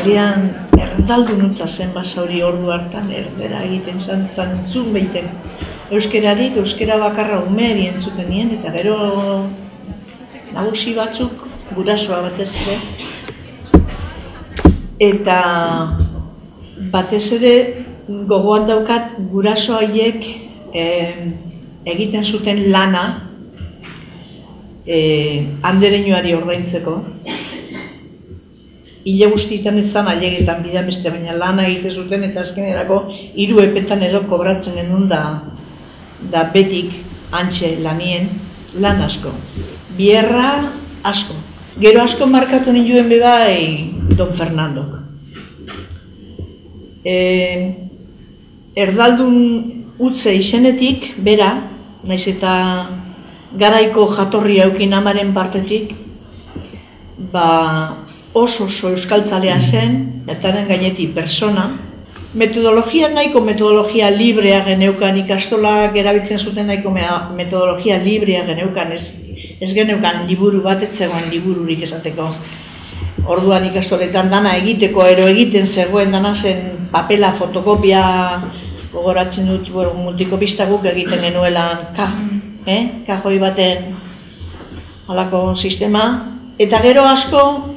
Ordian, erdaldu nutza zen basauri ordu hartan, erdera egiten zantzun behiten. Euskerarik, euskera bakarra umeri entzuten nien, eta gero nagusi batzuk, gurasoa batez ere. Eta batez ere gogoan daukat guraso haiek egiten zuten lana andereñoari ordaintzeko. Hile guztietan ezan ailegetan bidan beste, baina lana egite zuten eta azkenerako 3 epetan edo kobratzen genuen da betik antxe lanien lan asko. Bierra asko. Gero asko markatu ninduen bebai Don Fernandok. Erdaldun utze izenetik, bera, naiz eta garaiko jatorria eukin amaren partetik, oso euskaltzalea zen, etaren gainetik persona. Metodologia nahiko metodologia librea geneukan, ikastolak erabiltzen zuten nahiko metodologia librea geneukan, ez geneukan liburu bat, ez zegoen libururik esateko. Orduan ikastoletan dana egiteko, ero egiten zegoen dana zen papela, fotokopia, gogoratzen dut, multikopista guk egiten genuela kajoi baten halako sistema, eta gero asko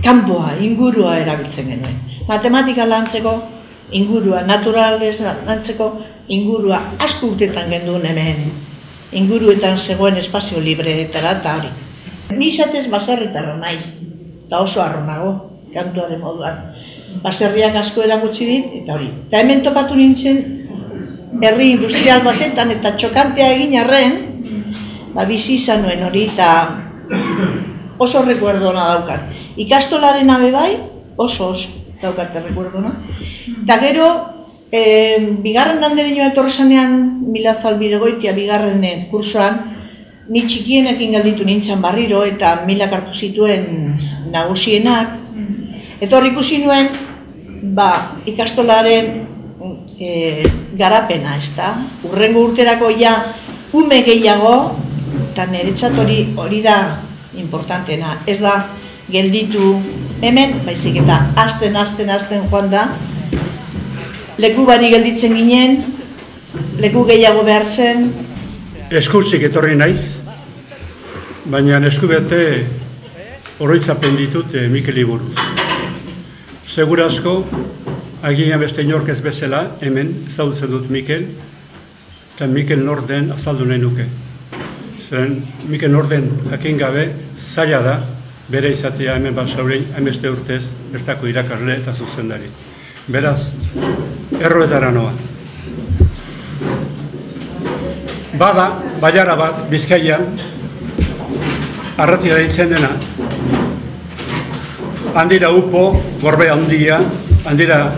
kanpoa, ingurua erabiltzen genuen. Matematika lantzeko ingurua, naturalez lantzeko ingurua asko urtetan genduen hemen. Inguruetan zegoen espazio libreetara eta hori. Ni izatez baserritarra naiz, eta oso arronago, kantuaren moduan. Baserriak asko erakutsi dit, eta hori. Eta hemen topatu nintzen, herri industrial batetan eta txokantea egin arren, bizi izan nuen hori, eta oso rekuerdona daukat. Ikastolaren abe bai, oso daukat rekuerdona. Eta gero, bigarren andereñoa etorri zanean, Mila Zalbiregoitia bigarren kursoan, ni txikienekin galditu nintzen barriro eta Milak hartu zituen nagusienak. Eta hor ikusi nuen, ikastolaren garapena, ez da? Urrengo urterako ja, ume gehiago, eta niretzat hori da importantena. Ez da gelditu hemen, baizik eta azten joan da. Leku bari gelditzen ginen, leku gehiago behar zen. Eskurtzik etorri naiz, baina eskubete oroitzapen ditut Mikeli buruz. Segura asko, agian beste inork ez bezala, hemen ezagutzen dut Mikel, eta Mikel Norden azaldu nahi nuke. Zeren Mikel Norden jakin gabe zaila da, bere izatea hemen basaurein, hainbeste urtez, bertako irakasle eta zuzendari. Beraz, erroetara noa. Bada, baiara bat, Bizkaian, arratia deitzen dena, handira upo, gorbe handia, handira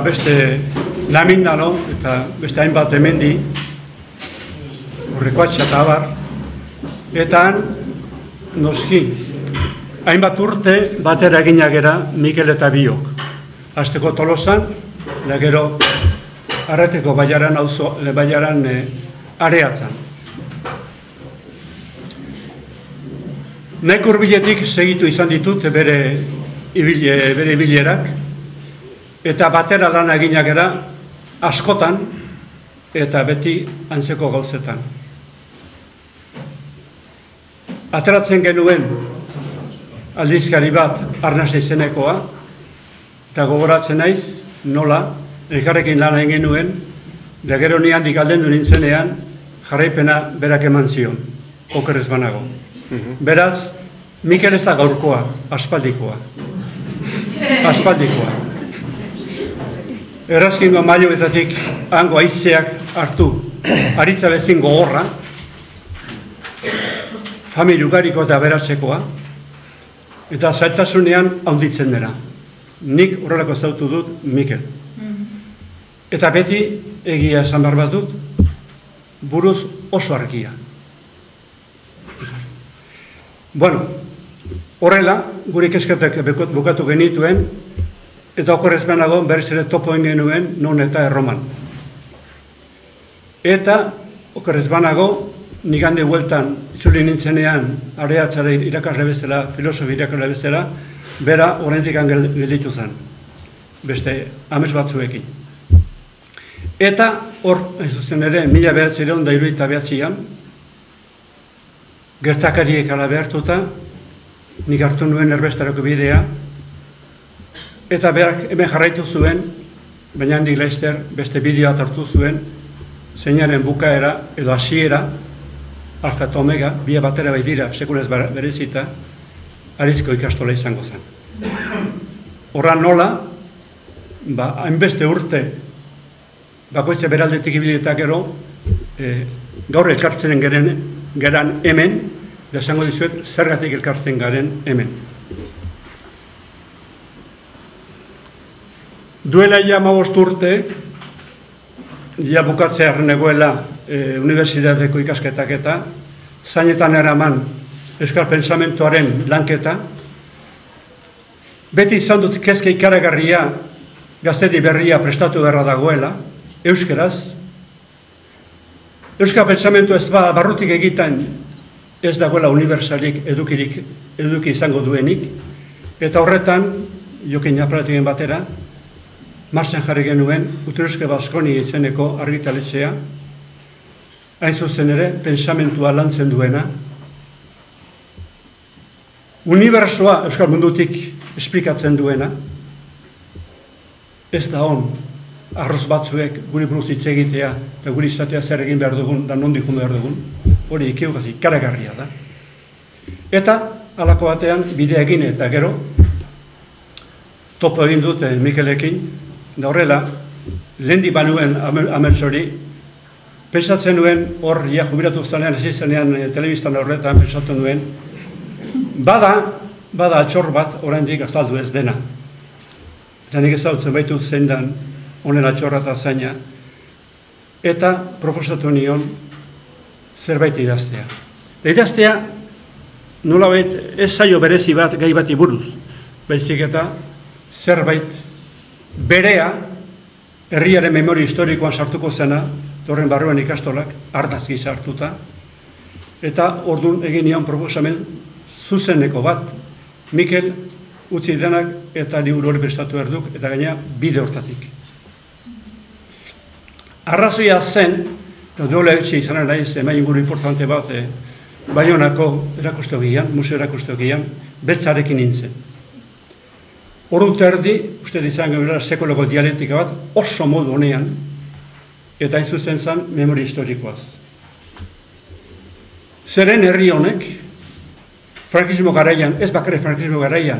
beste Lamindano eta beste hainbat hemendi, Urrekoatxa eta abar, eta noski, hainbat urte batera eginak era Mikel eta biok. Azteko Tolosan, da gero Arrateko baiaran areatzen. Nahiko hurbiletik segitu izan ditut bere ibilerak, eta batera lan eginak era askotan eta beti antzeko gauzetan. Ateratzen genuen aldizkari bat Arnasa izenekoa, eta gogoratzen naiz, nola, elkarrekin lan egin genuen, da gero ni handik aldendu nintzenean, jarraipena berak eman zion, okerrez banago. Beraz, Mikel ez da gaurkoa, aspaldikoa. Aspaldikoa. Errazkingo mailoetatik hango aizeak hartu, aritza bezin gogorra, familia ugariko eta beratzekoa, eta zailtasunean haunditzen dena. Nik horrelako zautu dut Mikel. Eta beti egia esan behar bat dut, buruz oso argia. Bueno, horrela, gure ikasketak bukatu genituen, eta okorrez benago berriz ere topoen genuen non eta Erroman. Eta okorrez benago nik hande hueltan itzuli nintzenean areatzare irakasle bezala, filosofi irakasle bezala, bera oraindik gelditu zen, beste amets batzuekin. Eta hor, ez zuzen ere, 1979an, gertakariek ala behartuta, nik hartu nuen erbesterako bidea, eta berak hemen jarraitu zuen, baina handik laizter beste bideoa hartu zuen, zeinaren bukaera edo hasiera, alfa eta omega, bia batera bai dira, sekulez berezita, Arizko ikastola izango zen. Horra nola, hainbeste urte, bakoitze beraldetik ibilita gero, gaur elkartzen geran hemen, da esango dizuet, zergatik elkartzen garen hemen. Duela ja 15 urte, ja bukatzea negoela unibertsitateko ikasketak eta zainetan eraman euskal pensamentuaren lanketa. Beti izan dut kezke ikaragarria gaztedi berria prestatu beharra dagoela, euskeraz. Euskal pensamentu ez barrutik egiten ez dagoela universalik eduki izango duenik, eta horretan, jokin aparatiken batera, martxan jarri genuen Utreuske Baskoni izeneko argitaletxea, hain zuzen ere, pensamentua lantzen duena. Unibersoa euskal mundutik esplikatzen duena, ez da hon, arroz batzuek guri buruz hitz egitea, eta guri izatea zer egin behar dugun, da nondi jun behar dugun, hori ikeugazi, karagarria da. Eta, halako batean, bidea egin eta gero, topo egin dute Mikelekin, da horrela, lehendi banuen amertzori, pentsatzen nuen, hor, ja, jubilatu zanean, ez izanean, telebistan horretan, pentsatu nuen, bada atxor bat, oraindik azaldu ez dena. Eta nik ezautzen baitu zein dan, honen atxorra eta zaina, eta proposatu nion, zerbait idaztea. Idaztea, nolabait, ez zaio berezi bat, gai bati buruz, baizik eta zerbait berea, herriaren memoria historikoan sartuko zena, horren barruan ikastolak, ardaz gisa hartuta, eta orduan egin nion proposamen zuzeneko bat, Mikel utzi denak eta liburu hori prestatu erduk, eta gaina bide hortatik. Arrazoia zen, eta duela etxe izan naiz, emain inguru importante bat, Baionako erakustogian, museo erakustogian, beltzarekin nintzen. Ordu terdi, uste izan gara sekoloko dialektika bat, oso modu honean, eta hain zuzen zen memoria historikoaz. Zeren herri honek, frankismo garaian, ez bakarrik frankismo garaian,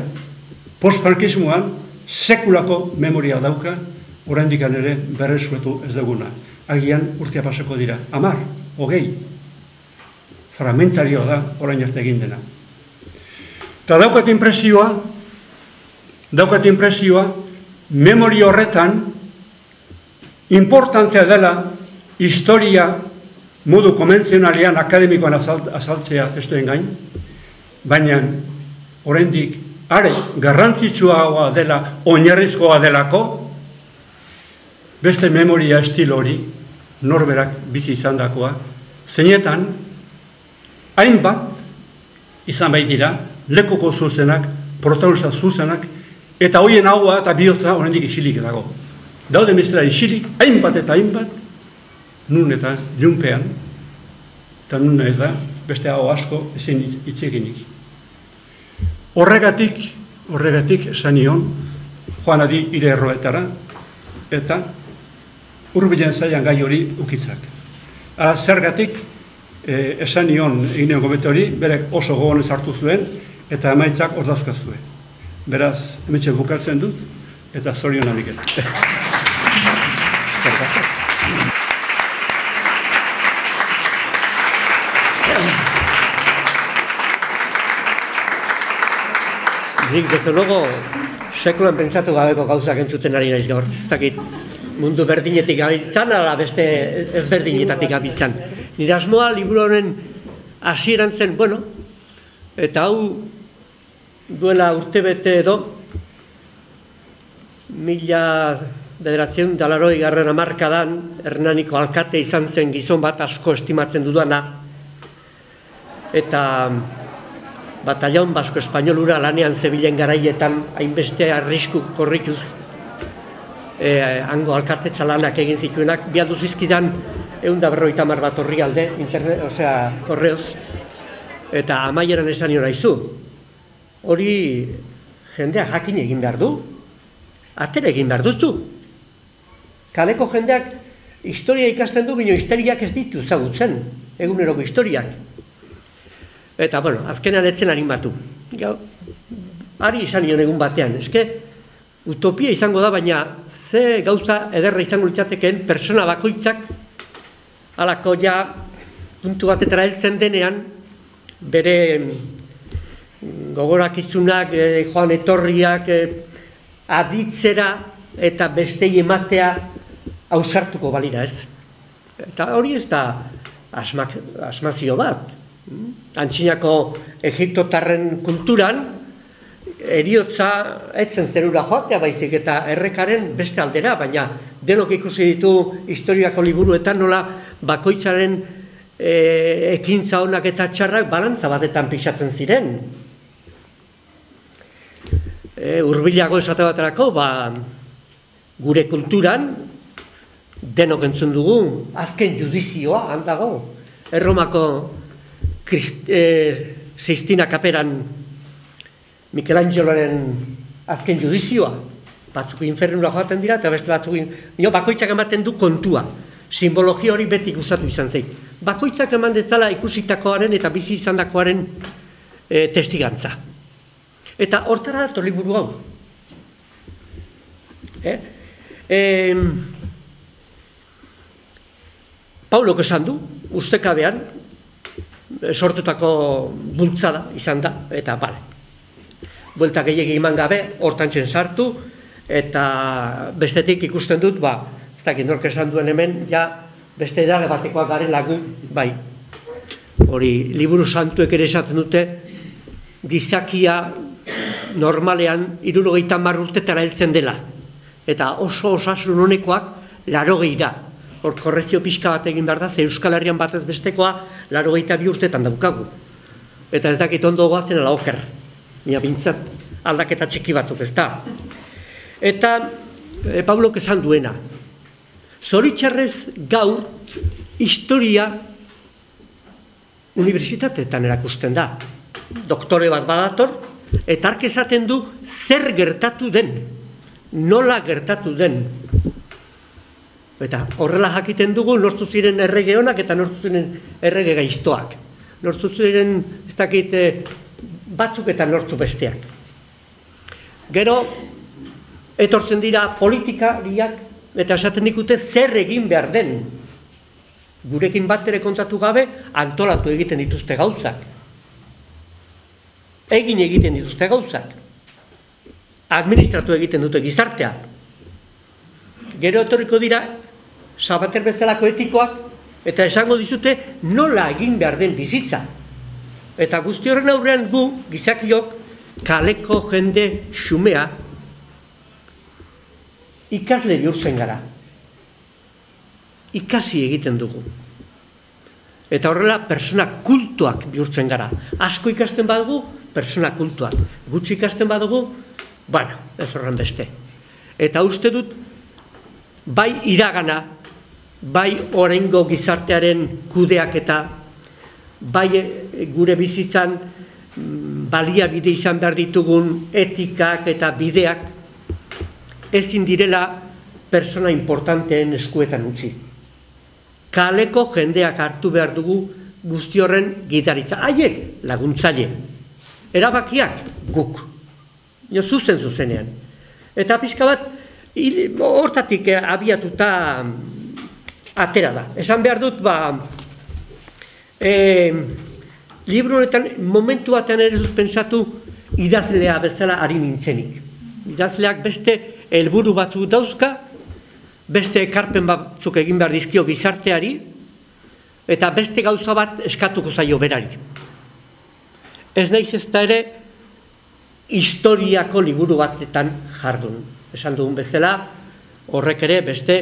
post-frankismoan sekulako memoria dauka, oraindik ere berresuetu ez duguna. Agian urtea pasako dira, 10, 20, fragmentarioa da orain arte egin dena. Eta daukat impresioa, memoria horretan, importantea dela historia modu konbentzionalean akademikoan azaltzea testuen gain, baina oraindik are garrantzitsua dela, oinarrizkoa delako, beste memoria estilo hori norberak bizi izandakoa, zeinetan hainbat izan baitira, lekuko zuzenak, protagonista zuzenak, eta hoien haua eta bihotza oraindik isilik dago. Daude mestera isilik, hainbat eta hainbat, nun eta junpean, eta nun eta beste hau asko ezin itzeginik. Horregatik esan nion, joan adi ire erroetara, eta hurbilen zailan gai hori ukitzak. Zergatik, esan nion egin gobete hori, berek oso gogonez hartu zuen, eta emaitzak ordazka zuen. Beraz, hemetxe bukatzen dut, eta zorion amiket. Nik, desde luego, sekulan pentsatu gabeko gauzak entzuten ari naiz gaur. Ez dakit, mundu berdinetik gabiltzan, ala beste ezberdinetatik gabiltzan. Nire asmoa, liburu honen hasieran zen, bueno, eta hau duela urtebete edo, 1980 hamarkadan Hernaniko alkate izan zen gizon bat asko estimatzen dudana, eta Batallon Basko Espainolura lanean zebilen garaietan hainbeste arrisku korrituz hango alkatetza lanak egin zituenak, bialdu zizkidan 150 bat orrialde, korreoz, eta amaieran esan nio naizu. Hori jendeak jakin egin behar du, atera egin behar duzu. Kaleko jendeak historia ikasten du, bino historiak ez ditu zagutzen, eguneroko historiak. Eta, bueno, azkenean etzen animatu. Ari izan nion egun batean, eske, utopia izango da, baina ze gauza ederra izango litzateken persona bakoitzak halako ja puntu batetara heltzen denean bere gogorakizunak, joan etorriak aditzera eta bestei ematea ausartuko balira, ez? Eta hori ez da asmazio bat. Antzinako egiptotarren kulturan eriotza etzen zerura joatea baizik eta errekaren beste aldera, baina denok ikusi ditu historiako liburuetan nola bakoitzaren ekintza onak eta txarrak balantza batetan pixatzen ziren. Hurbilago esate baterako, gure kulturan denok entzun dugu azken judizioa handago. Erromako Sistina kaperan Michelangeloren azken judizioa. Batzuk infernura joaten dira eta beste batzuk bakoitzak ematen du kontua. Simbologia hori beti gustatu izan zait. Bakoitzak eman dezala ikusitakoaren eta bizi izandakoaren testigantza. Eta hortara dator liburu hau. Paulok esan du, ustekabean, sortutako bultzada izan da, eta bale. Buelta gehiagik eman gabe, hortantzen sartu, eta bestetik ikusten dut, ez dakit nork esan duen hemen, ja beste edale batekoak garela gu, bai. Hori, liburu santuek ere esaten dute, gizakia normalean 70 urtetara heltzen dela. Eta oso osasun honekoak 80ra. Hor, korrezio pixka bat egin behar da, ze Euskal Herrian batez bestekoa 82 urtetan daukagu. Eta ez dakit ondo goazen ala oker. Mila bintzat aldaketa txiki batuk ez da. Eta Paulok esan duena. Zoritxarrez gaur historia unibertsitateetan erakusten da. Doktore bat badator, eta ark esaten du zer gertatu den, nola gertatu den. Eta horrela jakiten dugu nortzu ziren errege honak eta nortzu ziren errege gaiztoak. Nortzu ziren, ez dakit, batzuk eta nortzu besteak. Gero, etortzen dira politikariak eta esaten dikute zer egin behar den. Gurekin bat ere kontatu gabe, antolatu egiten dituzte gauzak. Egin egiten dituzte gauzak. Administratu egiten dute gizartea. Gero etorriko dira, Sabater bezalako etikoak, eta esango dizute nola egin behar den bizitza. Eta guzti horren aurrean gu, gizakiok, kaleko jende xumea, ikasle bihurtzen gara. Ikasi egiten dugu. Eta horrela, persona kultuak bihurtzen gara. Asko ikasten badugu, persona kultuak. Gutxi ikasten badugu, ez horren beste. Eta uste dut, bai iragana, bai oraingo gizartearen kudeak eta bai gure bizitzan baliabide izan behar ditugun etikak eta bideak ezin direla persona importanteen eskuetan utzi. Kaleko jendeak hartu behar dugu guzti horren gidaritza. Haiek laguntzaile. Erabakiak guk. Zuzenean. Eta pixka bat, hortatik abiatuta atera da. Esan behar dut, libro honetan momentu batean ere dut pensatu idazlea bezala ari nintzenik. Idazleak beste helburu batzuk dauzka, beste ekarpen batzuk egin behar dizkio gizarteari, eta beste gauza bat eskatuko zaio berari. Ez naiz ez da ere historiako liburu batetan jardun. Esan dugun bezala, horrek ere beste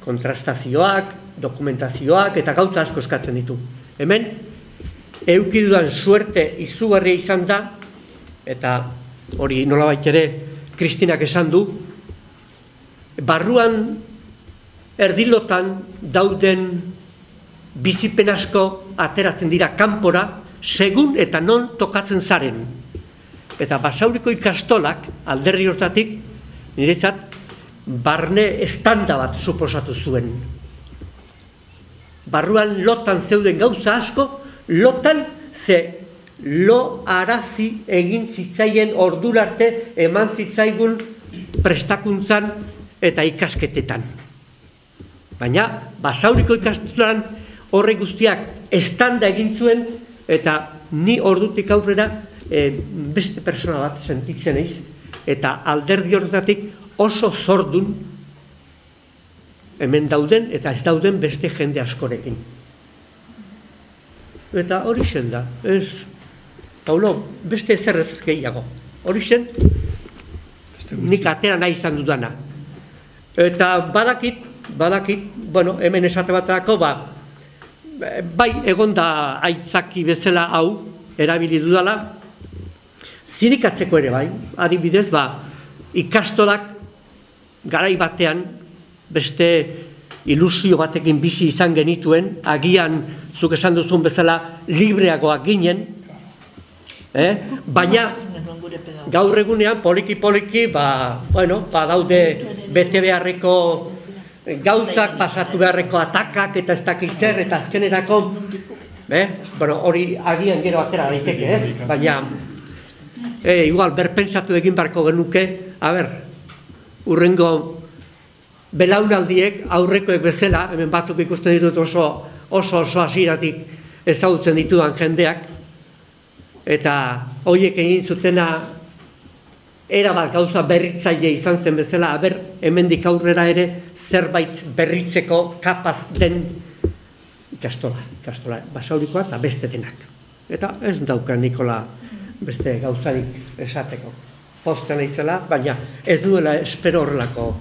kontrastazioak, dokumentazioak eta gauza asko eskatzen ditu. Hemen, eukidudan suerte izugarria izan da, eta hori nolabait ere Kristinak esan du, barruan erdilotan dauden bizipen asko ateratzen dira kanpora, segun eta non tokatzen zaren. Eta Basauriko ikastolak alderdi hortatik, niretzat, barne estanda bat suposatu zuen. Barruan lotan zeuden gauza asko, lotan ze lo arazi egin zitzaien ordurarte eman zitzaigun prestakuntzan eta ikasketetan. Baina Basauriko ikastolan horre guztiak estanda egin zuen eta ni ordutik aurrera beste persona bat sentitzen eiz, eta alderdi horretatik oso zordun hemen dauden eta ez dauden beste jende askorekin. Eta hori zen da, ez, Paulo, beste ezerrez gehiago. Hori zen, nik atera nahi izan dudana. Eta badakit, bueno, hemen esate baterako, bai egonda aitzaki bezala hau, erabili dudala, zirikatzeko ere bai, adibidez, ikastolak garai batean, beste ilusio batekin bizi izan genituen, agian, zuk esan duzun bezala, libreagoak ginen, baina gaur egunean, poliki-poliki, daude bete beharreko gauzak, pasatu beharreko atakak, eta ez dakiz zer, eta azkenerako, hori agian gero atera daiteke, ez? Baina, igual, berpentsatu egin barko genuke, urrengo belaunaldiek, aurrekoek bezala, hemen batzuk ikusten ditut oso hasieratik ezagutzen ditudan jendeak, eta horiek egin zutena erabat gauza berritzaile izan zen bezala, hemendik aurrera ere zerbait berritzeko kapaz den ikastola Basaurikoa eta beste denak. Eta ez dauka Nikola beste gauzarik esateko. Pozten izela, baina ez duela espero horrelako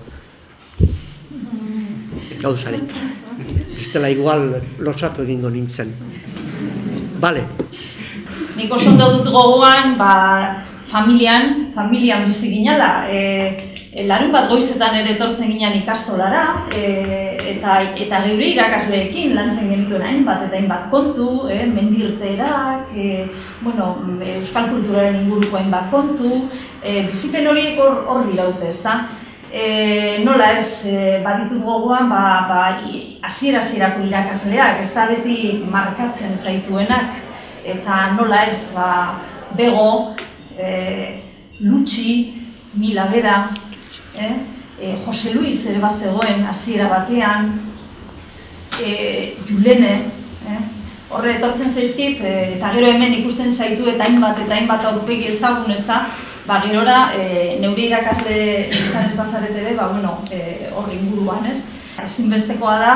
gauzarik. Bestela igual losatu egingo nintzen. Bale. Nik oso dut gogoan, familian bizi ginala. Larun bat goizetan ere etortzen ginen ikastolara, eta geure irakasleekin lantzen genituen hainbat kontu, mendirterak, euskal kulturaren inguruko hainbat kontu, bizipen horiek hor diraute, ezta? Nola ez, baditut gogoan, hasiera-hasierako irakasleak, ez da beti markatzen zaituenak, eta nola ez, Bego, Lutxi, Mila Bera, Jose Luis ere bazegoen hasiera batean, Julene, horre etortzen zaizkit, eta gero hemen ikusten zaitu eta hainbat aurpegi ezagun, ez da, gerora, neure irakasle izan ez bazarete ere, horre inguruan, ez? Ezinbestekoa da,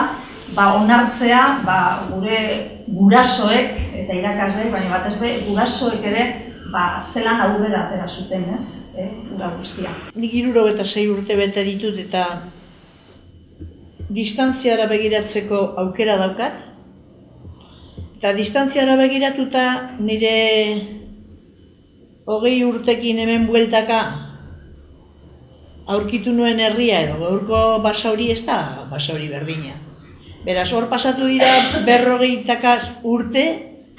onartzea, gure gurasoek, eta irakasleek, baina batez be, gurasoek ere, zelan aurrera atera zuten, ez? Ura guztia. Nik 76 urte bete ditut eta distantziara begiratzeko aukera daukat. Eta distantziara begiratuta nire 20 urtekin hemen bueltaka aurkitu nuen herria edo gaurko Basauri ez da Basauri berdina. Beraz, hor pasatu dira 40 urte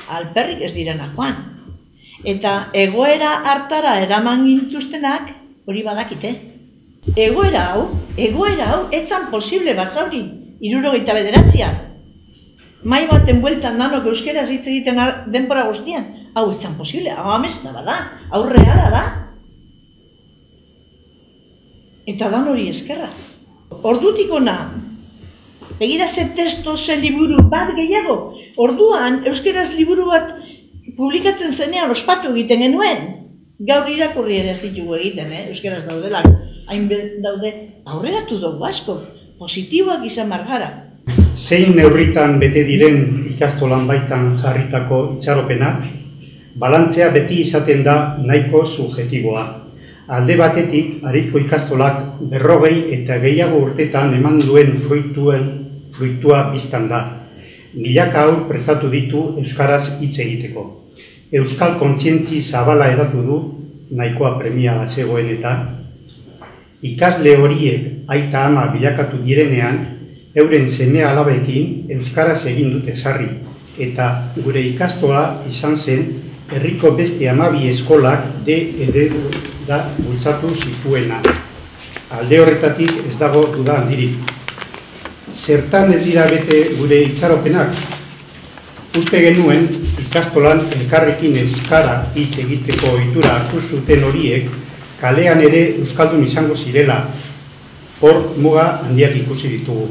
alperrik ez direna joan. Eta egoera hartara eraman gintuztenak hori badakite. Egoera hau, etzan posible Basauri, 79an. Mai baten bueltan danok euskeraz hitz egiten denbora guztian. Hau etzan posible, hau amesta bada, hau reala da. Eta dan hori eskerra. Ordutik ona, begira ze testo, ze liburu bat gehiago. Orduan, euskeraz liburu bat publikatzen zenean ospatu egiten genuen. Gaur irakurri ere ez ditugu egiten, euskeraz daudelak. Hain daude, aurreratu dugu asko, positiboak izan margara. Zein neurritan bete diren ikastolan baitan jarritako itxaropenak, balantzea beti izaten da nahiko subjektiboa. Alde batetik, Arizko ikastolak 40 eta gehiago urtetan eman duen fruitua biztan da. milaka haur prestatu ditu euskaraz hitz egiteko. Euskal kontzientzi zabala edatu du, nahikoa premia zegoen eta, ikasle horiek aita ama bilakatu direnean, euren seme alabekin euskaraz egin dute sarri, eta gure ikastola izan zen herriko beste 12 eskolak eredu da bultzatu zituena. Alde horretatik ez dago duda handirik. Zertan ez dira bete gure itxaropenak? Uste genuen ikastolan elkarrekin euskara hitz egiteko ohitura hartu zuten horiek kalean ere euskaldun izango zirela. Hor muga handiak ikusi ditugu.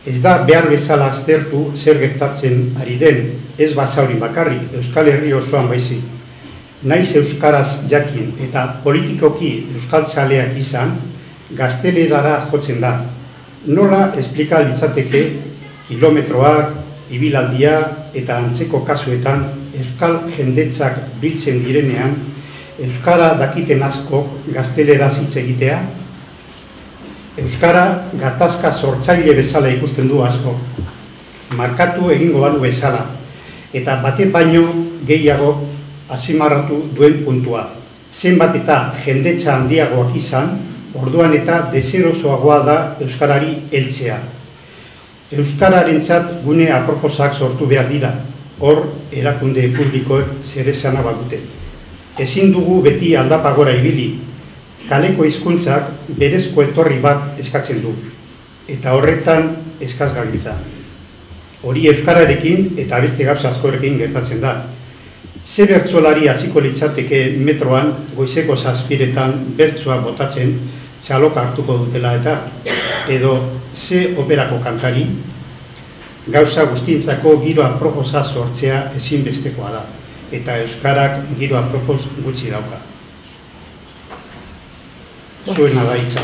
Ez da behar bezala aztertu zer gertatzen ari den, ez Basaurin bakarrik, Euskal Herri osoan baizik. Naiz euskaraz jakin eta politikoki euskaltzaleak izan, gaztelerara jotzen da. Nola esplika litzateke kilometroak, ibilaldia eta antzeko kasuetan euskal jendetzak biltzen direnean, euskara dakiten askok gazteleraz hitz egitea? Euskara gatazka sortzaile bezala ikusten du asko, markatu egingo balu bezala, eta bate baino gehiago azimarratu duen puntua. Zenbat eta jendetza handiagoak izan, orduan eta deserosoagoa da euskarari heltzea. Euskararentzat gune aproposak sortu behar dira, hor erakunde publikoek zeresana badute. Ezin dugu beti aldapagora ibili, kaleko hizkuntzak berezko etorri bat eskatzen du, eta horretan eskaz gabiltza. Hori euskararekin eta beste gauza askorekin gertatzen da. Ze bertsolari hasiko litzateke metroan goizeko 7:00 bertsoa botatzen txaloka hartuko dutela eta, edo ze operako kantari, gauza guztientzako giro aproposa sortzea ezinbestekoa da, eta euskarak giro apropos gutxi dauka. Zuena da hitza.